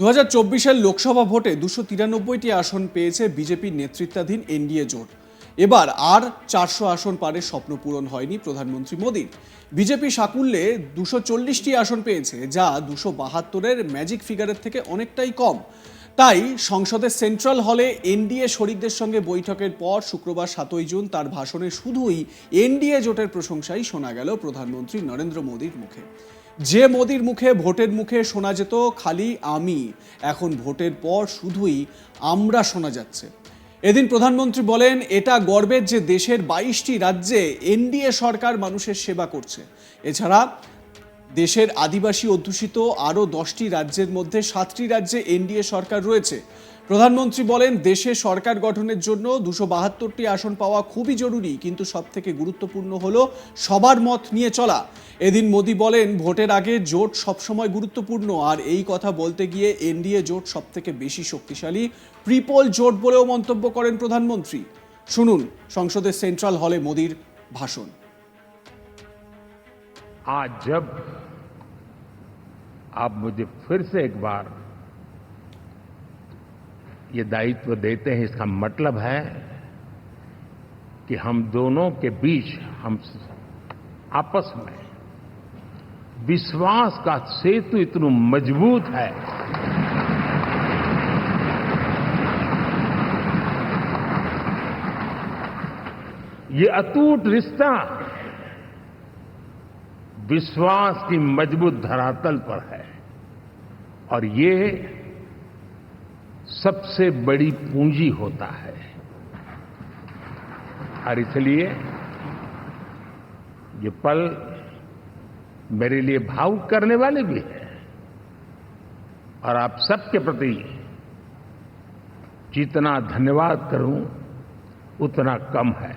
2024-এর লোকসভা ভোটে 293টি আসন পেয়েছে বিজেপির নেতৃত্বাধীন এনডিএ জোট। এবার আর 400 আসন পারে স্বপ্ন পূরণ হয়নি প্রধানমন্ত্রী মোদীর। বিজেপি সাকুল্যে 240টি আসন পেয়েছে, যা 272-এর ম্যাজিক ফিগারের থেকে অনেকটাই কম। তাই সংসদের সেন্ট্রাল হলে এনডিএ শরিকদের সঙ্গে বৈঠকের পর শুক্রবার 7ই জুন তার ভাষণে শুধুই এনডিএ জোটের প্রশংসাই শোনা গেল প্রধানমন্ত্রী নরেন্দ্র মোদীর মুখে। যে মোদীর মুখে ভোটের মুখে শোনা যেত খালি আমি, এখন ভোটের পর শুধুই আমরা শোনা যাচ্ছে। এদিন প্রধানমন্ত্রী বলেন, এটা গর্বের যে দেশের 22টি রাজ্যে এনডিএ সরকার মানুষের সেবা করছে। এছাড়া দেশের আদিবাসী অধ্যুষিত আরও 10টি রাজ্যের মধ্যে 7টি রাজ্যে এনডিএ সরকার রয়েছে। প্রধানমন্ত্রী বলেন, দেশে সরকার গঠনের জন্য 272টি আসন পাওয়া খুবই জরুরি, কিন্তু সবথেকে গুরুত্বপূর্ণ হলো সবার মত নিয়ে চলা। এদিন মোদি বলেন, ভোটের আগে জোট সবসময় গুরুত্বপূর্ণ, আর এই কথা বলতে গিয়ে এনডিএ জোট সবথেকে বেশি শক্তিশালী প্রিপোল জোট বলেও মন্তব্য করেন প্রধানমন্ত্রী। শুনুন সংসদের সেন্ট্রাল হলে মোদির ভাষণ। आज जब आप मुझे फिर से एक बार ये दायित्व देते हैं, इसका मतलब है कि हम दोनों के बीच हम आपस में विश्वास का सेतु इतना मजबूत है ये अटूट रिश्ता विश्वास की मजबूत धरातल पर है, और ये सबसे बड़ी पूंजी होता है। और इसलिए ये पल मेरे लिए भावुक करने वाले भी है, और आप सबके प्रति जितना धन्यवाद करूं उतना कम है।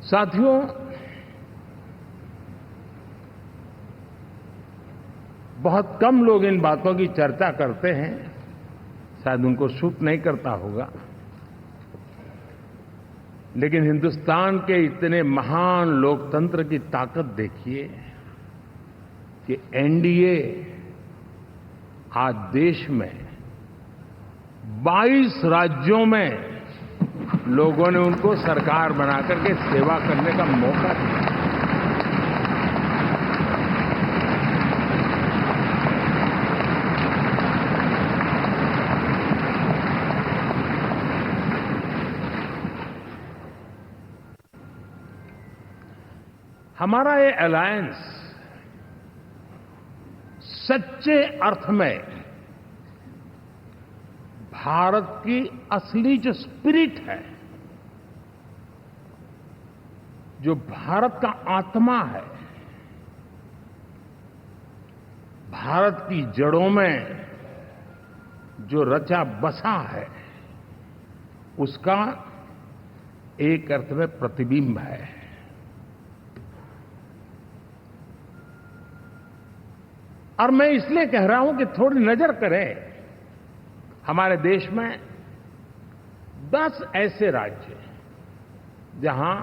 साथियों, बहुत कम लोग इन बातों की चर्चा करते हैं, शायद उनको सूट नहीं करता होगा, लेकिन हिंदुस्तान के इतने महान लोकतंत्र की ताकत देखिए कि एनडीए आज देश में 22 राज्यों में लोगों ने उनको सरकार बनाकर के सेवा करने का मौका दिया। हमारा ये अलायंस सच्चे अर्थ में भारत की असली जो स्पिरिट है, जो भारत का आत्मा है, भारत की जड़ों में जो रचा बसा है, उसका एक अर्थ में प्रतिबिंब है। और मैं इसलिए कह रहा हूं कि थोड़ी नजर करें, हमारे देश में 10 ऐसे राज्य जहां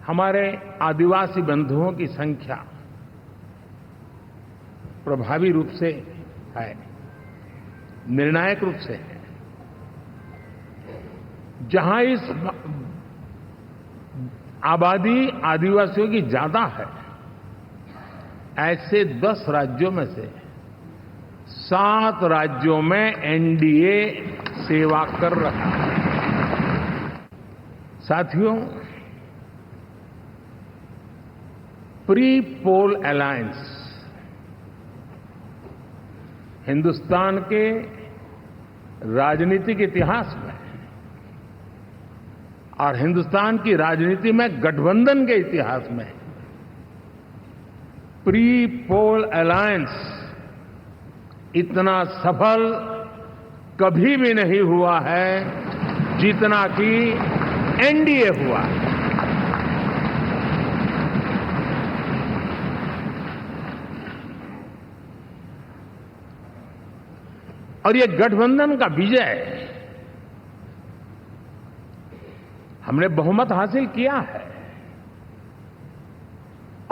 हमारे आदिवासी बंधुओं की संख्या प्रभावी रूप से है, निर्णायक रूप से है, जहां इस आबादी आदिवासियों की ज्यादा है, ऐसे 10 राज्यों में से 7 राज्यों में एनडीए सेवा कर रहा है। साथियों, प्री पोल अलायंस हिंदुस्तान के राजनीतिक इतिहास में और हिंदुस्तान की राजनीति में गठबंधन के इतिहास में प्री पोल अलायंस इतना सफल कभी भी नहीं हुआ है जितना कि एनडीए हुआ है। और ये गठबंधन का विजय हमने बहुमत हासिल किया है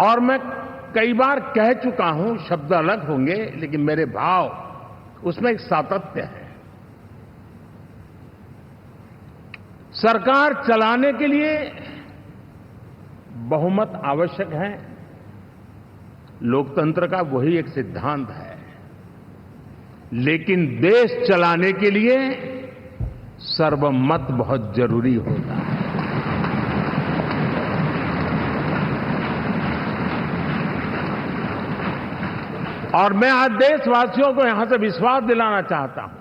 और मैं कई बार कह चुका हूं, शब्द अलग होंगे लेकिन मेरे भाव उसमें एक सातत्य है। सरकार चलाने के लिए बहुमत आवश्यक है, लोकतंत्र का वही एक सिद्धांत है, लेकिन देश चलाने के लिए सर्वमत बहुत जरूरी होता है। और मैं आज देशवासियों को यहां से विश्वास दिलाना चाहता हूं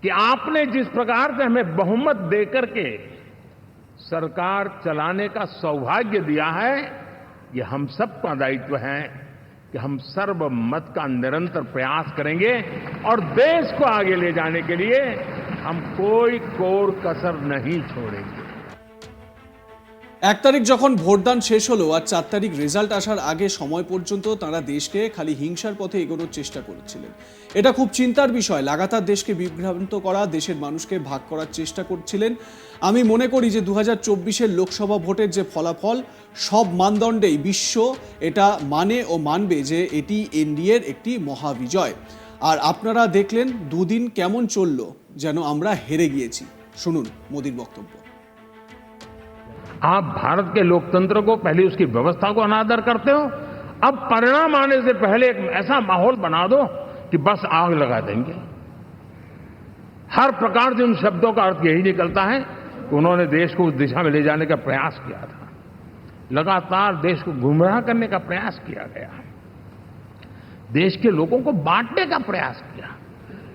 कि आपने जिस प्रकार से हमें बहुमत देकर के सरकार चलाने का सौभाग्य दिया है, ये हम सबका दायित्व है कि हम सर्वमत का निरंतर प्रयास करेंगे और देश को आगे ले जाने के लिए हम कोई कोर कसर नहीं छोड़ेंगे। 1 তারিখ যখন ভোটদান শেষ হলো আর 4 তারিখ রেজাল্ট আসার আগে সময় পর্যন্ত তারা দেশকে খালি হিংসার পথে এগোনোর চেষ্টা করেছিলেন। এটা খুব চিন্তার বিষয়। লাগাতার দেশকে বিভ্রান্ত করা, দেশের মানুষকে ভাগ করার চেষ্টা করছিলেন। আমি মনে করি যে 2024-এর লোকসভা ভোটের যে ফলাফল, সব মানদণ্ডেই বিশ্ব এটা মানে ও মানবে যে এটি এনডিএর একটি মহাবিজয়। আর আপনারা দেখলেন দুদিন কেমন চলল, যেন আমরা হেরে গিয়েছি। শুনুন মোদির বক্তব্য। आप भारत के लोकतंत्र को, पहले उसकी व्यवस्था को अनादर करते हो, अब परिणाम आने से पहले एक ऐसा माहौल बना दो कि बस आग लगा देंगे। हर प्रकार से उन शब्दों का अर्थ यही निकलता है कि उन्होंने देश को उस दिशा में ले जाने का प्रयास किया था। लगातार देश को गुमराह करने का प्रयास किया गया, देश के लोगों को बांटने का प्रयास किया।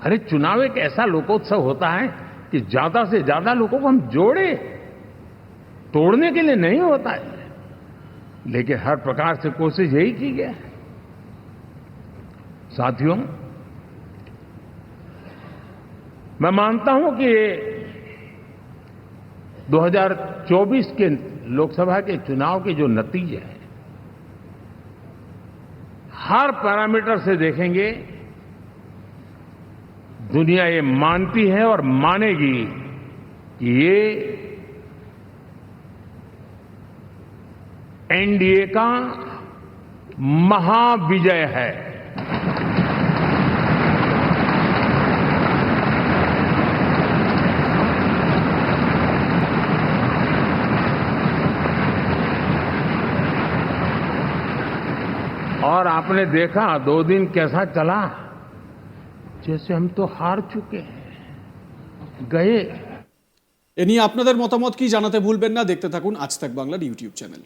अरे चुनाव एक ऐसा लोकोत्सव होता है कि ज्यादा से ज्यादा लोगों को हम जोड़े, तोड़ने के लिए नहीं होता है। लेकिन हर प्रकार से कोशिश यही की है। साथियों, मैं मानता हूं कि 2024 के लोकसभा के चुनाव के जो नतीजे हैं, हर पैरामीटर से देखेंगे दुनिया ये मानती है और मानेगी कि ये एनडीए का महाविजय है। और आपने देखा 2 दिन कैसा चला, जैसे हम तो हार चुके हैं, गए। এ নিয়ে আপনাদের মতামত কি জানাতে ভুলবেন না। দেখতে থাকুন আজ তাক বাংলার ইউটিউব চ্যানেল।